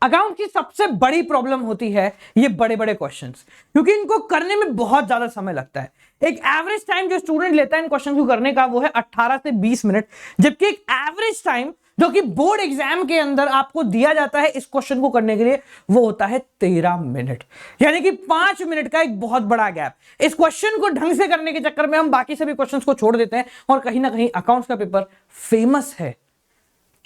Account की सबसे बड़ी प्रॉब्लम होती है ये बड़े बड़े क्वेश्चंस, क्योंकि इनको करने में बहुत ज्यादा समय लगता है। एक एवरेज टाइम जो स्टूडेंट लेता है इन क्वेश्चन को करने का वो है 18 से 20 मिनट, जबकि एक एवरेज टाइम जो कि बोर्ड एग्जाम के अंदर आपको दिया जाता है इस क्वेश्चन को करने के लिए वो होता है 13 मिनट, यानी कि 5 मिनट का एक बहुत बड़ा गैप। इस क्वेश्चन को ढंग से करने के चक्कर में हम बाकी सभी क्वेश्चंस को छोड़ देते हैं और कहीं ना कहीं अकाउंट्स का पेपर फेमस है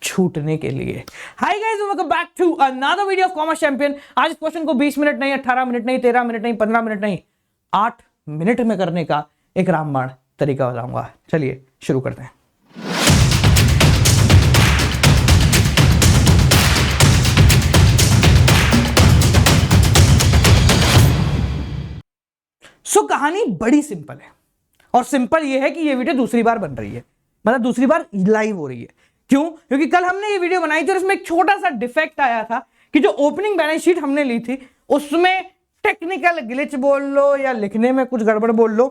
छूटने के लिए। Hi guys, welcome back to another video of commerce champion. आज इस क्वेश्चन को 20 मिनट नहीं, 18 मिनट नहीं, 13 मिनट नहीं, 15 मिनट नहीं, 8 मिनट में करने का एक रामबाण तरीका बताऊंगा। चलिए शुरू करते हैं। कहानी बड़ी सिंपल है, और सिंपल यह है कि यह वीडियो दूसरी बार बन रही है, मतलब दूसरी बार लाइव हो रही है। क्यों? क्योंकि कल हमने ये वीडियो बनाई थी और इसमें एक छोटा सा डिफेक्ट आया था कि जो ओपनिंग बैलेंस शीट हमने ली थी उसमें टेक्निकल ग्लिच बोल लो या लिखने में कुछ गड़बड़ बोल लो,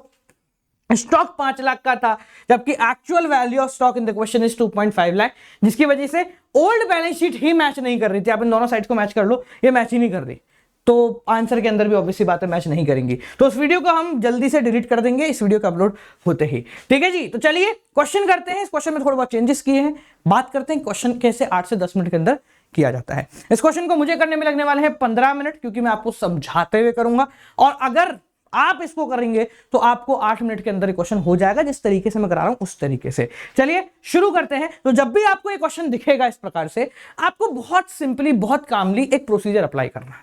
स्टॉक 5 लाख का था, जबकि actual value of stock in the question is 2.5 lakh, जिसकी वजह से ओल्ड बैलेंस शीट ही मैच नहीं कर रही थी। आप इन दोनों साइड को मैच कर लो, ये मैच ही नहीं कर रही, तो आंसर के अंदर भी ऑब्वियसली बातें मैच नहीं करेंगी। तो उस वीडियो को हम जल्दी से डिलीट कर देंगे इस वीडियो का अपलोड होते ही। ठीक है जी, तो चलिए क्वेश्चन करते हैं। इस क्वेश्चन में थोड़ा बहुत चेंजेस किए हैं, बात करते हैं क्वेश्चन कैसे 8 से 10 मिनट के अंदर किया जाता है। इस क्वेश्चन को मुझे करने में लगने वाले हैं 15 मिनट, क्योंकि मैं आपको समझाते हुए करूंगा, और अगर आप इसको करेंगे तो आपको 8 मिनट के अंदर क्वेश्चन हो जाएगा, जिस तरीके से मैं करा रहा हूं उस तरीके से। चलिए शुरू करते हैं। तो जब भी आपको एक क्वेश्चन दिखेगा इस प्रकार से, आपको बहुत सिंपली, बहुत कामली एक प्रोसीजर अप्लाई करना है।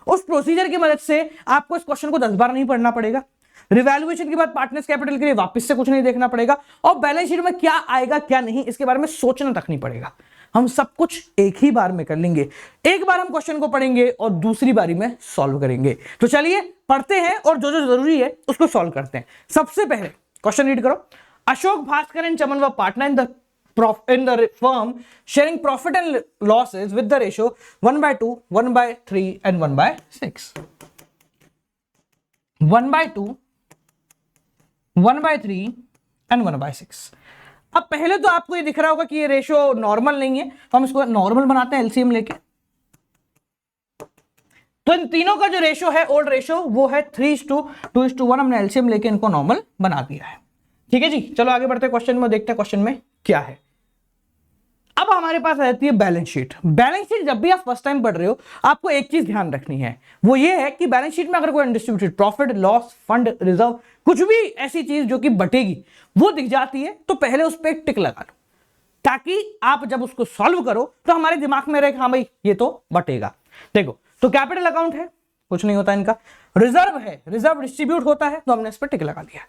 उस प्रोसीजर की मदद से आपको इस क्वेश्चन को 10 बार नहीं पढ़ना पड़ेगा, रिवैल्यूएशन के बाद पार्टनर्स कैपिटल के लिए वापस से कुछ नहीं देखना पड़ेगा, और बैलेंस शीट में क्या आएगा क्या नहीं इसके बारे में सोचना तक नहीं पड़ेगा। हम सब कुछ एक ही बार में कर लेंगे। एक बार हम क्वेश्चन को पढ़ेंगे और दूसरी बारी में सॉल्व करेंगे। तो चलिए पढ़ते हैं और जो जो जरूरी है उसको सॉल्व करते हैं। सबसे पहले क्वेश्चन रीड करो। अशोक भास्कर एंड चमन व partner in the firm sharing profit and losses with the ratio 1/2, 1/3 and 1/6. 1/2, 1/3 and 1/6। अब पहले तो आपको ये दिख रहा होगा कि ये रेशियो नॉर्मल नहीं है, तो हम इसको नॉर्मल बनाते हैं एलसीएम लेके। तो इन तीनों का जो रेशियो है, ओल्ड रेशियो, वो है 3:2:1। हमने एलसीएम लेके इनको नॉर्मल बना दिया है। ठीक है जी, चलो आगे बढ़ते हैं क्वेश्चन में, देखते हैं क्वेश्चन में क्या है। अब हमारे पास आ जाती है बैलेंस शीट। बैलेंस शीट जब भी आप फर्स्ट टाइम पढ़ रहे हो, आपको एक चीज ध्यान रखनी है, वो ये है कि बैलेंस शीट में अगर कोई undistributed profit, loss, fund, reserve, कुछ भी ऐसी चीज जो कि बटेगी वो दिख जाती है, तो पहले उस पर एक टिक लगा लो, ताकि आप जब उसको सॉल्व करो तो हमारे दिमाग में रहे हाँ भाई ये तो बटेगा। देखो, तो कैपिटल अकाउंट है, कुछ नहीं होता इनका। रिजर्व है, रिजर्व डिस्ट्रीब्यूट होता है, तो हमने इस पर टिक लगा दिया।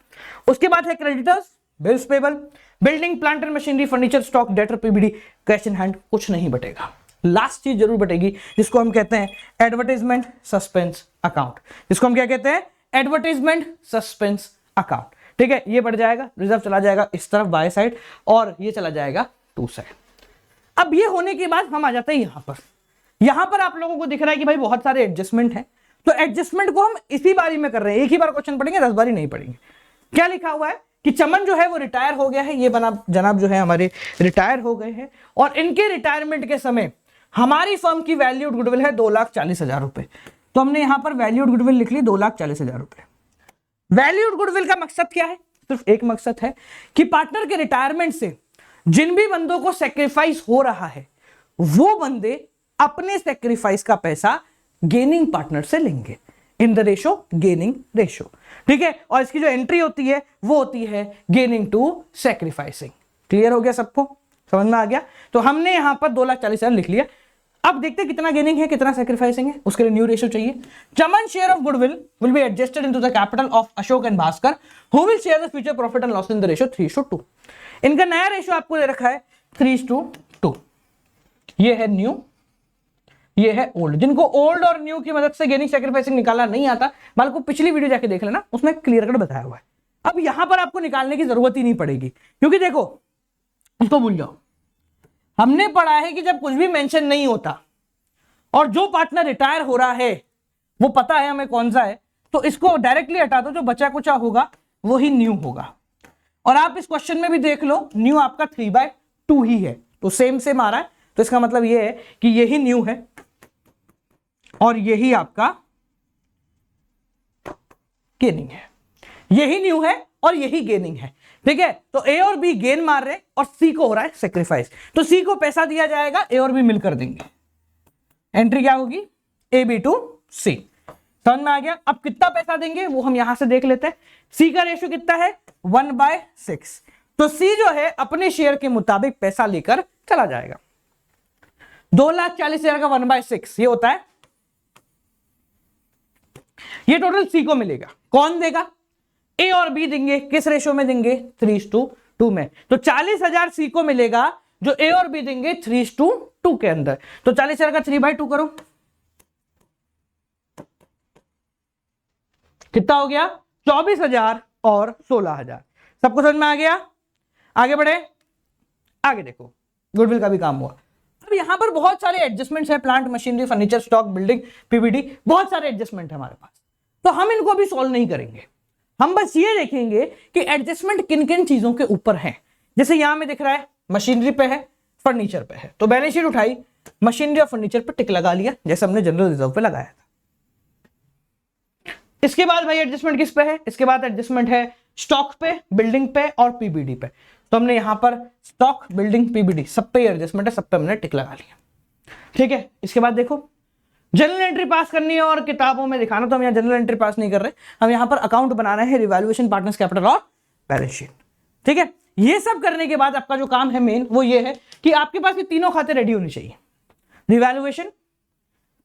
उसके बाद है creditors, bills payable, building, plant and machinery, furniture, stock, debtor, PBD, cash in hand, कुछ नहीं बटेगा। लास्ट चीज जरूर बटेगी, जिसको हम कहते हैं एडवर्टाइजमेंट सस्पेंस अकाउंट। जिसको हम क्या कहते हैं? Advertisement suspense account. ठीक है, ये बढ़ जाएगा, रिजर्व चला जाएगा इस तरफ बाय साइड, और ये चला जाएगा टू साइड। अब ये होने के बाद हम आ जाते हैं यहां पर। यहां पर आप लोगों को दिख रहा है कि भाई बहुत सारे एडजस्टमेंट है, तो एडजस्टमेंट को हम इसी बारी में कर रहे हैं। एक ही बार क्वेश्चन पढ़ेंगे, 10 बारी नहीं पढ़ेंगे। क्या लिखा हुआ है कि चमन जो है वो रिटायर हो गया है, ये जनाब जो है हमारे रिटायर हो गए हैं, और इनके रिटायरमेंट के समय हमारी फर्म की वैल्यूड गुडविल है 2,40,000 रुपए। तो हमने यहां पर वैल्यूड गुडविल लिख ली 2,40,000 रुपए। वैल्यूड गुडविल का मकसद क्या है? सिर्फ एक मकसद है कि पार्टनर के रिटायरमेंट से जिन भी बंदों को सेक्रीफाइस हो रहा है, वो बंदे अपने सेक्रीफाइस का पैसा गेनिंग पार्टनर से लेंगे in the ratio gaining ratio. ठीक है, और इसकी जो एंट्री होती है वो होती है गेनिंग टू सैक्रिफाइसिंग। क्लियर हो गया सबको? समझ में आ गया? तो हमने यहां पर 2,40,000 लिख लिया। अब देखते हैं कितना गेनिंग है, कितना सैक्रिफाइसिंग है। उसके लिए न्यू रेशियो चाहिए। Chaman share of goodwill will be adjusted into the capital of Ashok and Bhaskar, who will share the future profit and loss in the ratio 3:2। इनका नया रेशियो आपको दे रखा है 3:2। ये है न्यू, ये है ओल्ड। जिनको ओल्ड और न्यू की मदद से गेनिंग सैक्रिफाइसिंग निकालना नहीं आता, माल को पिछली वीडियो जाके देख लेना, उसमें क्लियर कट बताया हुआ है। अब यहां पर आपको निकालने की जरूरत ही नहीं पड़ेगी, क्योंकि देखो, उसको भूल जाओ। हमने पढ़ा है कि जब कुछ भी मेंशन नहीं होता और जो पार्टनर रिटायर हो रहा है वो पता है हमें कौन सा है, तो इसको डायरेक्टली हटा दो, जो बचा कुचा होगा वो ही न्यू होगा। और आप इस क्वेश्चन में भी देख लो, न्यू आपका 3/2 ही है, तो सेम आ रहा है। तो इसका मतलब ये है कि ये ही न्यू है, और यही आपका गेनिंग है, यही न्यू है और यही गेनिंग है। ठीक है, तो ए और बी गेन मार रहे और सी को हो रहा है सेक्रीफाइस, तो सी को पैसा दिया जाएगा, ए और बी मिलकर देंगे। एंट्री क्या होगी, ए बी टू सी। समझ में आ गया। अब कितना पैसा देंगे वो हम यहां से देख लेते हैं। सी का रेशियो कितना है 1/6, तो सी जो है अपने शेयर के मुताबिक पैसा लेकर चला जाएगा। 2,40,000 का 1/6 ये होता है, ये टोटल सी को मिलेगा। कौन देगा, ए और बी देंगे। किस रेशियो में देंगे, 3:2 में। तो 40,000 सी को मिलेगा जो ए और बी देंगे 3:2 के अंदर। तो 40,000 का 3/2 करो, कितना हो गया 24,000 और 16,000। सबको समझ में आ गया। आगे बढ़े, आगे देखो गुडविल का भी काम हुआ। अब यहां पर बहुत सारे एडजस्टमेंट्स हैं, plant machinery furniture stock building PBD, बहुत सारे एडजस्टमेंट है हमारे पास, तो हम इनको अभी सॉल्व नहीं करेंगे। हम बस ये देखेंगे कि एडजस्टमेंट किन किन चीजों के ऊपर है। जैसे यहां में दिख रहा है मशीनरी पे है, फर्नीचर पे है, तो बैलेंस शीट उठाई, मशीनरी और फर्नीचर पे टिक लगा लिया जैसे हमने जनरल रिजर्व पे लगाया था। इसके बाद भाई एडजस्टमेंट किस पे है, इसके बाद एडजस्टमेंट है स्टॉक पे, बिल्डिंग पे और पीबीडी पे। तो हमने यहां पर स्टॉक बिल्डिंग पीबीडी सब पे एडजस्टमेंट है, सब पे हमने टिक लगा लिया। ठीक है, इसके बाद देखो जनरल एंट्री पास करनी है और किताबों में दिखाना, तो हम यहाँ जनरल एंट्री पास नहीं कर रहे, हम यहाँ पर अकाउंट बनाना है, रिवैल्यूएशन, पार्टनर्स कैपिटल और बैलेंस शीट। ठीक है, ये सब करने के बाद आपका जो काम है मेन वो ये है कि आपके पास ये तीनों खाते रेडी होने चाहिए, रिवैल्यूएशन,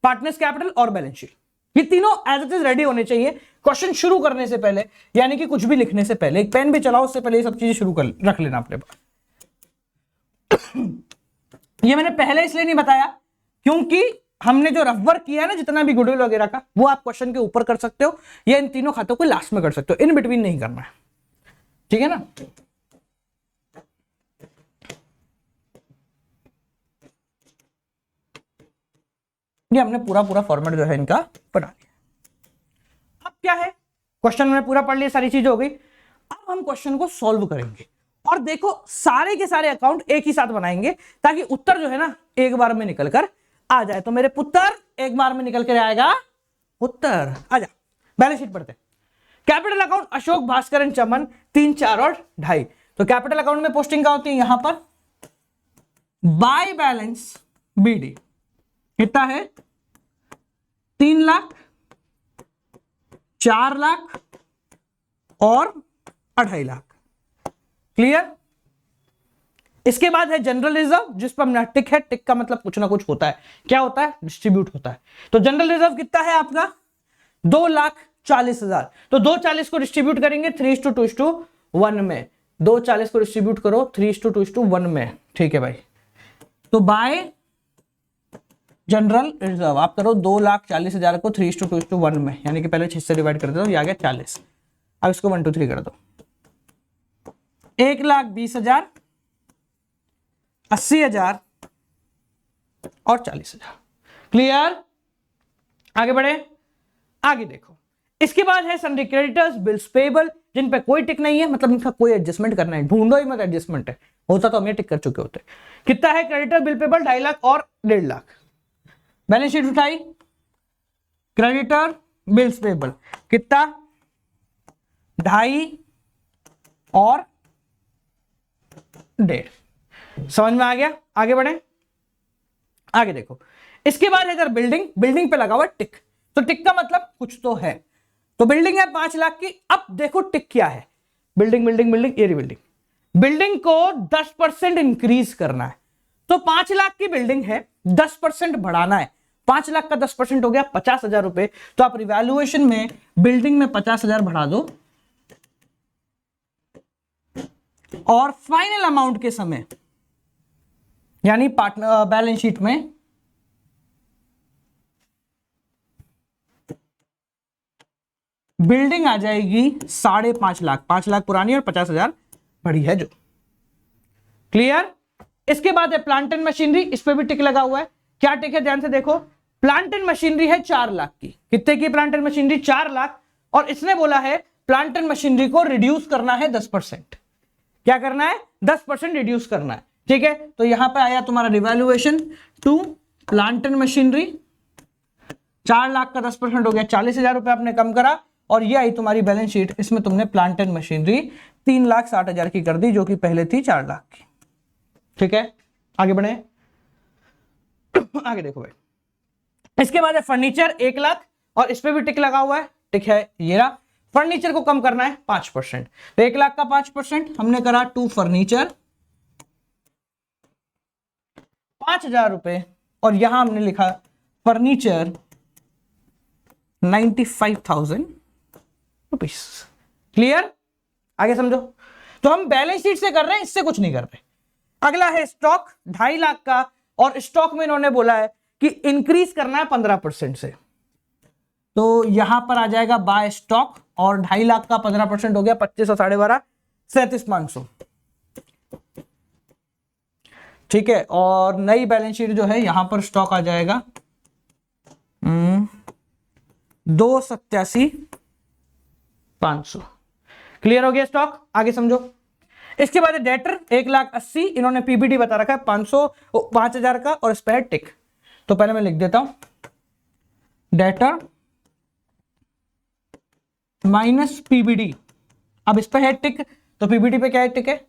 पार्टनर्स कैपिटल और बैलेंस शीट। ये तीनों एज इट इज रेडी होने चाहिए क्वेश्चन शुरू करने से पहले, यानी कि कुछ भी लिखने से पहले। एक पेन भी चलाओ उससे पहले ये सब चीजें शुरू कर रख लेना अपने पास। ये मैंने पहले इसलिए नहीं बताया क्योंकि हमने जो रफ वर्क किया है ना जितना भी गुडविल वगैरह का, वो आप क्वेश्चन के ऊपर कर सकते हो या इन तीनों खातों को लास्ट में कर सकते हो, इन बिटवीन नहीं करना है। ठीक है ना। ये हमने पूरा फॉर्मेट जो है इनका बना लिया। अब क्या है, क्वेश्चन में पूरा पढ़ लिया, सारी चीजें हो गई। अब हम क्वेश्चन को सॉल्व करेंगे और देखो सारे के सारे अकाउंट एक ही साथ बनाएंगे ताकि उत्तर जो है ना एक बार में निकल कर आ जाए। तो मेरे पुत्र एक बार में निकल कर आएगा उत्तर। आजा बैलेंस शीट पढ़ते। Capital account Ashok Bhaskar and Chaman 3, 4 और 2.5। तो कैपिटल अकाउंट में पोस्टिंग क्या होती है, यहां पर बाय बैलेंस बीडी कितना है 3 लाख, 4 लाख और 2.5 लाख। क्लियर। इसके बाद है जनरल रिजर्व जिस पर अपना टिक है, टिक का मतलब कुछ ना कुछ होता है। क्या होता है, डिस्ट्रीब्यूट होता है। तो जनरल रिजर्व कितना है आपका 2,40,000। तो 2,40 को डिस्ट्रीब्यूट करेंगे 3:2:1 में। 2,40 को डिस्ट्रीब्यूट करो 3:2:1 में। ठीक है भाई, तो बाय जनरल रिजर्व आप करो 2,40,000 को 3:2:1 में, यानी कि पहले 6 से डिवाइड कर दो, ये आ गया 40। अब इसको 1, 2, 3 कर दो, 1,20,000, 80,000 और 40,000। क्लियर। आगे बढ़े, आगे देखो। इसके बाद है सन्ड्री क्रेडिटर्स, बिल्स पेबल, जिन पे कोई टिक नहीं है, मतलब इनका कोई एडजस्टमेंट करना है, ढूंढो ही मत एडजस्टमेंट है, होता तो हम ये टिक कर चुके होते। कितना है क्रेडिटर बिल पेबल 2.5 लाख और 1.5 लाख। बैलेंस शीट उठाई, क्रेडिटर बिल्स पेबल कितना 2.5 और 1.5। समझ में आ गया। आगे बढ़े, आगे देखो। इसके बाद है इधर बिल्डिंग, बिल्डिंग पे लगा हुआ टिक, तो टिक का मतलब कुछ तो है। तो बिल्डिंग है 5 लाख की। अब देखो टिक क्या है, बिल्डिंग बिल्डिंग बिल्डिंग, ये बिल्डिंग, बिल्डिंग को 10% इंक्रीज करना है। तो 5 लाख की बिल्डिंग है, 10% बढ़ाना है। 5 लाख का 10% हो गया 50,000 रुपए। तो आप रिवैल्यूएशन में बिल्डिंग में 50,000 बढ़ा दो और फाइनल अमाउंट के समय यानी पार्टनर बैलेंस शीट में बिल्डिंग आ जाएगी 5.5 लाख। 5 लाख पुरानी और 50,000 बड़ी है जो। क्लियर। इसके बाद है प्लांट एंड मशीनरी, इस पे भी टिक लगा हुआ है। क्या टिक है, ध्यान से देखो। प्लांट एंड मशीनरी है 4 लाख की। कितने की प्लांट एंड मशीनरी, 4 लाख। और इसने बोला है प्लांट एंड मशीनरी को रिड्यूस करना है 10%। क्या करना है, 10% रिड्यूस करना है। ठीक है, तो यहां पे आया तुम्हारा revaluation to plant and machinery 4 lakh का 10% हो गया 40,000 रुपए आपने कम करा, और ये आई तुम्हारी बैलेंस शीट। इसमें तुमने प्लांट एंड मशीनरी 3,60,000 की कर दी, जो कि पहले थी 4 लाख की। ठीक है, आगे बढ़े। आगे देखो भाई, इसके बाद है फर्नीचर 1 लाख, और इस पे भी टिक लगा हुआ है, टिक है ये रहा। फर्नीचर को कम करना है 5%, तो 1 लाख का 5% हमने करा टू फर्नीचर 5,000 रुपए, और यहां हमने लिखा फर्नीचर 95,000 रुपीस। क्लियर, आगे समझो। तो हम बैलेंस शीट से कर रहे हैं, इससे कुछ नहीं कर रहे। अगला है स्टॉक 2.5 लाख का, और स्टॉक में इन्होंने बोला है कि इंक्रीज करना है 15% से, तो यहां पर आ जाएगा बाय स्टॉक, और 2.5 लाख का 15% हो गया 25 और 12.5 37,500। ठीक है, और नई बैलेंस शीट जो है यहां पर स्टॉक आ जाएगा 287,500। क्लियर हो गया स्टॉक, आगे समझो। इसके बाद डेटर 1,80,000, इन्होंने पीबीडी बता रखा है 5,000 का, और इस पर है टिक। तो पहले मैं लिख देता हूं डेटर माइनस पीबीडी। अब इस पे है टिक, तो पीबीडी पे क्या है, टिक है,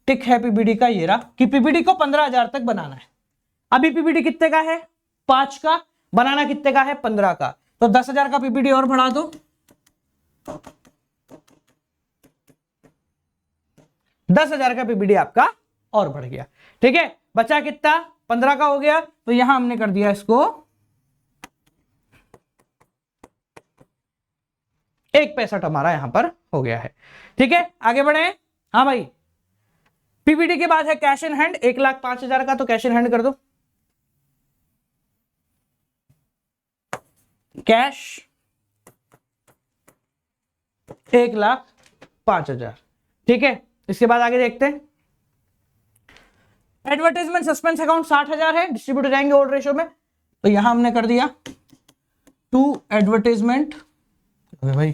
टिक है पीबीडी का ये रहा, कि पीबीडी को 15,000 तक बनाना है। अभी पीबीडी कितने का है, 5 का, बनाना कितने का है, 15 का, तो 10,000 का पीबीडी और बढ़ा दो, 10,000 का पीबीडी आपका और बढ़ गया। ठीक है, बचा कितना, 15 का हो गया, तो यहां हमने कर दिया इसको 1.65 हमारा यहां पर हो गया है। ठीक है, आगे बढ़े। हाँ भाई, पीबीडी के बाद है कैश इन हैंड 1,05,000 का, तो कैश इन हैंड कर दो, कैश 1,05,000। ठीक है, इसके बाद आगे देखते हैं। एडवर्टाइजमेंट सस्पेंस अकाउंट 60,000 है, डिस्ट्रीब्यूट हो जाएंगे ओल्ड रेशियो में, तो यहां हमने कर दिया टू एडवर्टाइजमेंट भाई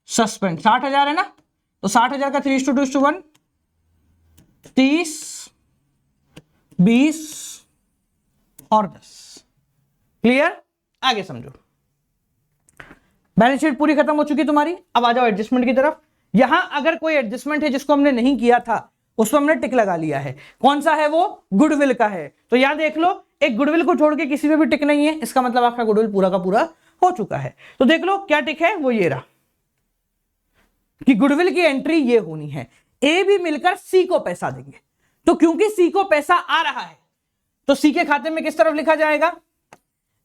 सस्पेंड 60,000 है ना, तो 60,000 का 3:2:1 30 20 और 10। क्लियर, आगे समझो। बैलेंस शीट पूरी खत्म हो चुकी तुम्हारी। अब आ जाओ एडजस्टमेंट की तरफ। यहां अगर कोई एडजस्टमेंट है जिसको हमने नहीं किया था, उसको हमने टिक लगा लिया है। कौन सा है वो, गुडविल का है, तो यहां देख लो, एक गुडविल को छोड़ के किसी में भी टिक नहीं है, इसका मतलब आपका गुडविल पूरा का पूरा हो चुका है। तो देख लो क्या टिक है, वो ये रहा कि गुडविल की एंट्री ये होनी है। ए भी मिलकर सी को पैसा देंगे, तो क्योंकि सी को पैसा आ रहा है, तो सी के खाते में किस तरफ लिखा जाएगा,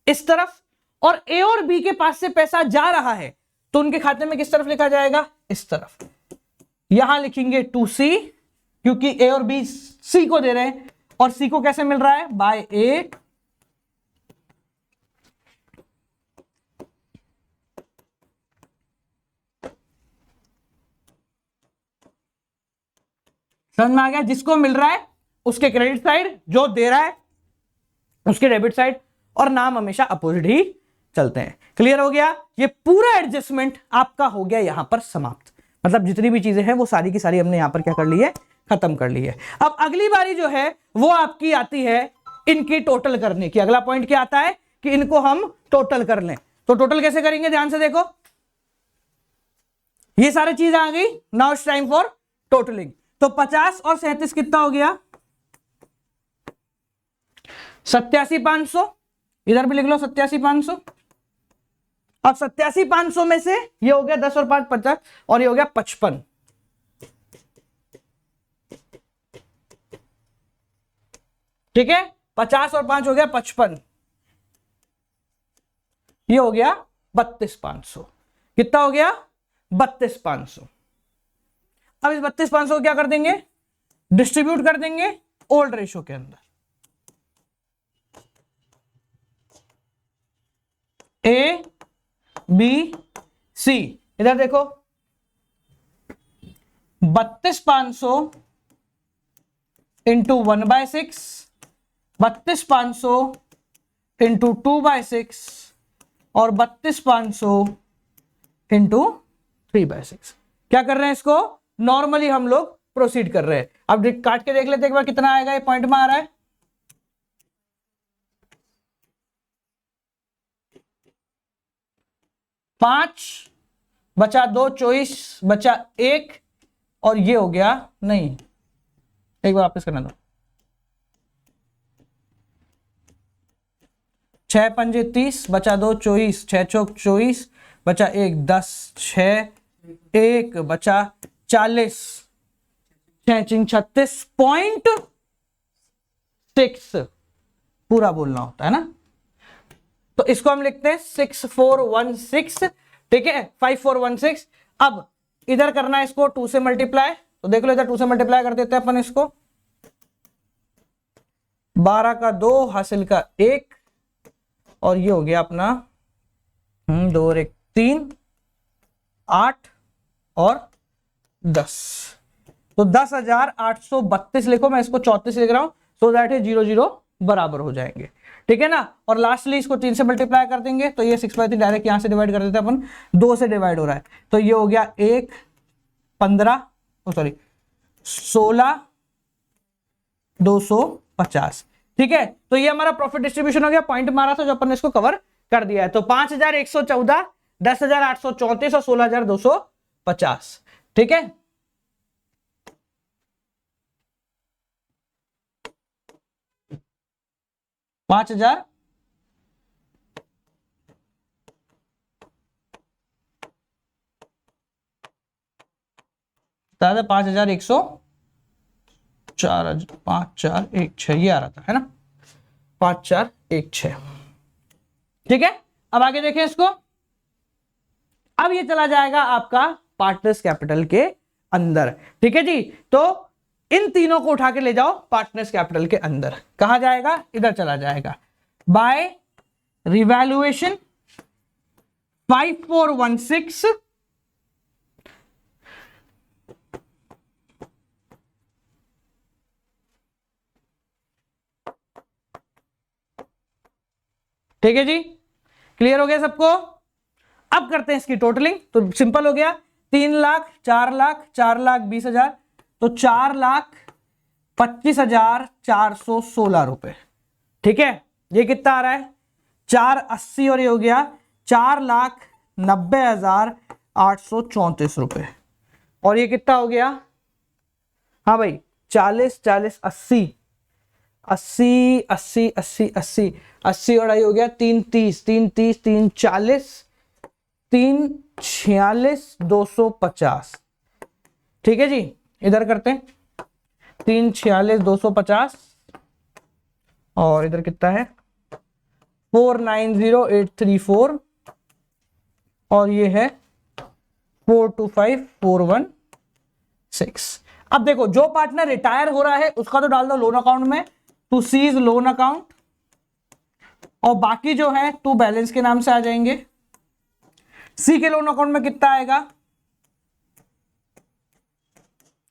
इस तरफ, और ए और बी के पास से पैसा जा रहा है, तो उनके खाते में किस तरफ लिखा जाएगा, इस तरफ। यहां लिखेंगे टू सी, क्योंकि ए और बी सी को दे रहे हैं, और सी को कैसे मिल रहा है, बाय ए समझ में आ गया। जिसको मिल रहा है उसके क्रेडिट साइड, जो दे रहा है उसके डेबिट साइड, और नाम हमेशा अपोजिट ही चलते हैं। क्लियर हो गया, ये पूरा एडजस्टमेंट आपका हो गया यहां पर समाप्त। मतलब जितनी भी चीजें हैं वो सारी की सारी हमने यहां पर क्या कर ली है, खत्म कर ली है। अब अगली बारी जो है वो आपकी आती है इनकी टोटल करने की। अगला पॉइंट क्या आता है कि इनको हम टोटल कर लें, तो टोटल कैसे करेंगे, ध्यान से देखो। ये सारी चीज आ गई, now it's time for totalling. तो 50 और 37 कितना हो गया, 87,500। इधर भी लिख लो 87,500। अब 87,500 में से ये हो गया 10 और 5 50, और ये हो गया 55। ठीक है, 50 और 5 हो गया 55, ये हो गया 32,500। कितना हो गया, 32,500। अब इस 32,500 को क्या कर देंगे, डिस्ट्रीब्यूट कर देंगे ओल्ड रेशियो के अंदर। ए बी सी, इधर देखो 32,500 इंटू 1/6, 32,500 इंटू 2/6, और 32,500 इंटू 3/6। क्या कर रहे हैं, इसको नॉर्मली हम लोग प्रोसीड कर रहे हैं। अब काट के देख लेते एक बार कितना आएगा, ये पॉइंट में आ रहा है, 5 बचा 2 24 बचा 1 और ये हो गया, नहीं एक बार वापस करना दो, 6 पंजे 30 बचा 2 24 6 चौक 24 बचा 1 10 6 1 बचा 40 6 चिंग 36.6 पूरा बोलना होता है ना। तो इसको हम लिखते हैं 6416, ठीक है 5416। अब इधर करना है इसको 2 से मल्टीप्लाई, तो देख लो इधर 2 से मल्टीप्लाई कर देते हैं अपन इसको, 12 का 2 हासिल का 1 और ये हो गया अपना 2 और 1 3 8 और 10, तो 10,832 लिखो, मैं इसको 34 लिख रहा हूं सो दैट ये 0 0 बराबर हो जाएंगे, ठीक है ना। और लास्टली इसको 3 से मल्टीप्लाई कर देंगे तो ये 6/3 डायरेक्ट यहां से डिवाइड कर देते हैं अपन, 2 से डिवाइड हो रहा है तो ये हो गया 1 15 सॉरी 16 250, ठीक है। तो ये हमारा प्रॉफिट डिस्ट्रीब्यूशन हो गया, पॉइंट मारा था जो अपन ने इसको कवर कर दिया है। तो 5114, 10,834 और 16,250, ठीक है। पांच हजार 5,104 ये आ रहा था, है ना 5416, ठीक है। अब आगे देखें इसको, अब ये चला जाएगा आपका पार्टनर्स कैपिटल के अंदर, ठीक है जी। तो इन तीनों को उठा के ले जाओ पार्टनर्स कैपिटल के अंदर, कहा जाएगा, इधर चला जाएगा बाय रिवैल्यूएशन 5416 ठीक है जी, क्लियर हो गया सबको। अब करते हैं इसकी टोटलिंग, तो सिंपल हो गया 3 लाख 4 लाख 4 लाख 20,000, तो 4,25,416 रुपए, ठीक है। ये कितना आ रहा है 480 और ये हो गया 4,90,834 रुपए, और ये कितना हो गया, हाँ भाई 40 40 80 80 80 80 80 80 और आई हो गया 3 30 3 30 3 40 3 46 250, ठीक है जी। इधर करते हैं 3 46 250 और इधर कितना है 490834 और ये है 425416। अब देखो जो पार्टनर रिटायर हो रहा है उसका तो डाल दो लोन अकाउंट में, टू सीज लोन अकाउंट, और बाकी जो है टू बैलेंस के नाम से आ जाएंगे। सी के लोन अकाउंट में कितना आएगा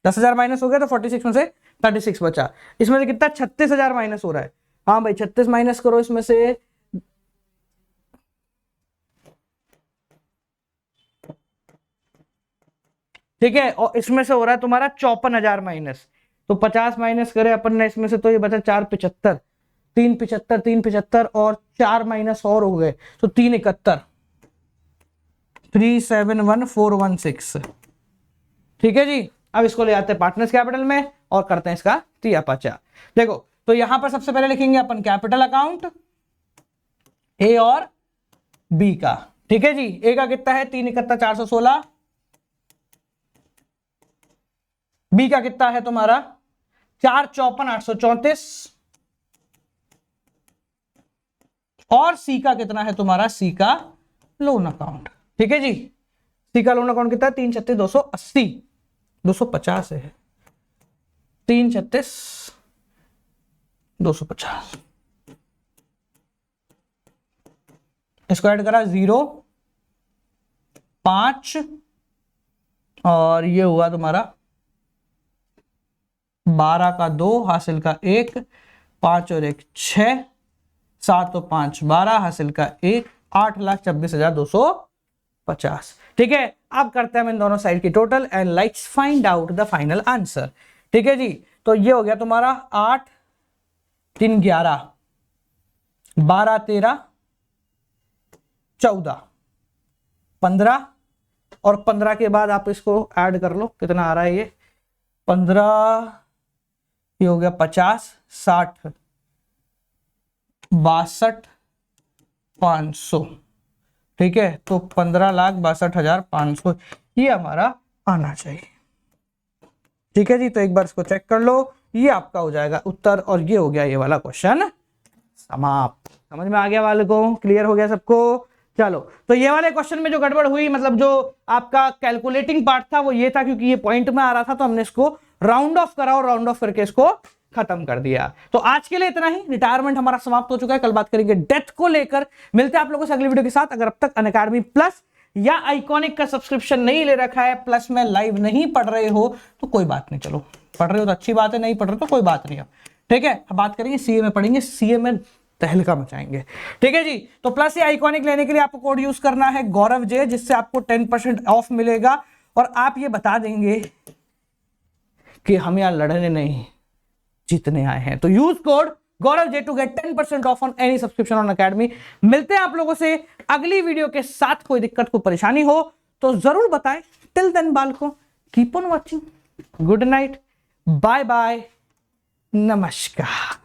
10,000 माइनस हो गया तो 46 में से 36 बचा, इसमें से कितना 36,000 माइनस हो रहा है, हाँ भाई 36 माइनस करो इसमें से, ठीक है, और इसमें से हो रहा है तुम्हारा 54,000 माइनस, तो 50 माइनस करे अपन ने इसमें से तो ये बचा 475, 375 375 और 4 माइनस और हो गए तो 371 371416, ठीक है जी। अब इसको ले आते हैं पार्टनर्स कैपिटल में और करते हैं इसका तिया पाचा। देखो तो यहां पर सबसे पहले लिखेंगे अपन कैपिटल अकाउंट ए और बी का, ठीक है जी। ए का कितना है 371,416, बी का कितना है तुम्हारा 454,834 और सी का कितना है तुम्हारा, सी का लोन अकाउंट, ठीक है जी। सी का लोन अकाउंट कितना है 336,280 250 है 336,250, इसको ऐड करा 0 5 और ये हुआ तुम्हारा 12 का 2 हासिल का 1 5 और 1 6 7 और 5 12 हासिल का 1 8,24,250, ठीक है। अब करते हैं हम इन दोनों साइड की total and let's find out the final answer, ठीक है जी। तो ये हो गया तुम्हारा 8 3 11 12 13 14 15 और 15 के बाद आप इसको ऐड कर लो, कितना आ रहा है ये 15, ये हो गया 50, 60, 62,500, ठीक है। तो 15,62,500 ये हमारा आना चाहिए, ठीक है जी। तो एक बार इसको चेक कर लो, ये आपका हो जाएगा उत्तर और ये हो गया ये वाला क्वेश्चन समाप्त। समझ में आ गया वाले को, क्लियर हो गया सबको। चलो, तो ये वाले क्वेश्चन में जो गड़बड़ हुई, मतलब जो आपका कैलकुलेटिंग पार्ट था वो ये था, क्योंकि ये पॉइंट में आ रहा था तो हमने इसको राउंड ऑफ करा और राउंड ऑफ करके इसको खत्म कर दिया। तो आज के लिए इतना ही, रिटायरमेंट हमारा समाप्त हो चुका है। कल बात करेंगे डेथ को लेकर। मिलते हैं आप लोगों से अगली वीडियो के साथ। अगर अब तक अनअकैडमी प्लस या आइकॉनिक का सब्सक्रिप्शन नहीं ले रखा है, प्लस में लाइव नहीं पढ़ रहे हो तो कोई बात नहीं, चलो पढ़ रहे हो तो अच्छी बात है, नहीं पढ़ रहे तो कोई बात नहीं है, ठीक है। अब बात करेंगे सीए में, पढ़ेंगे सीए में तहलका मचाएंगे, ठीक है जी। तो प्लस या आइकॉनिक लेने के लिए आपको कोड यूज करना है गौरव जे, जिससे आपको 10% ऑफ मिलेगा और आप ये बता देंगे कि हम यहां लड़ने नहीं जीतने आए हैं। तो use code Gaurav J to get 10% off on any subscription on academy. मिलते हैं आप लोगों से अगली वीडियो के साथ। कोई दिक्कत कोई परेशानी हो तो जरूर बताएं। टिल देन बालको, keep on watching, good night, bye bye, नमस्कार।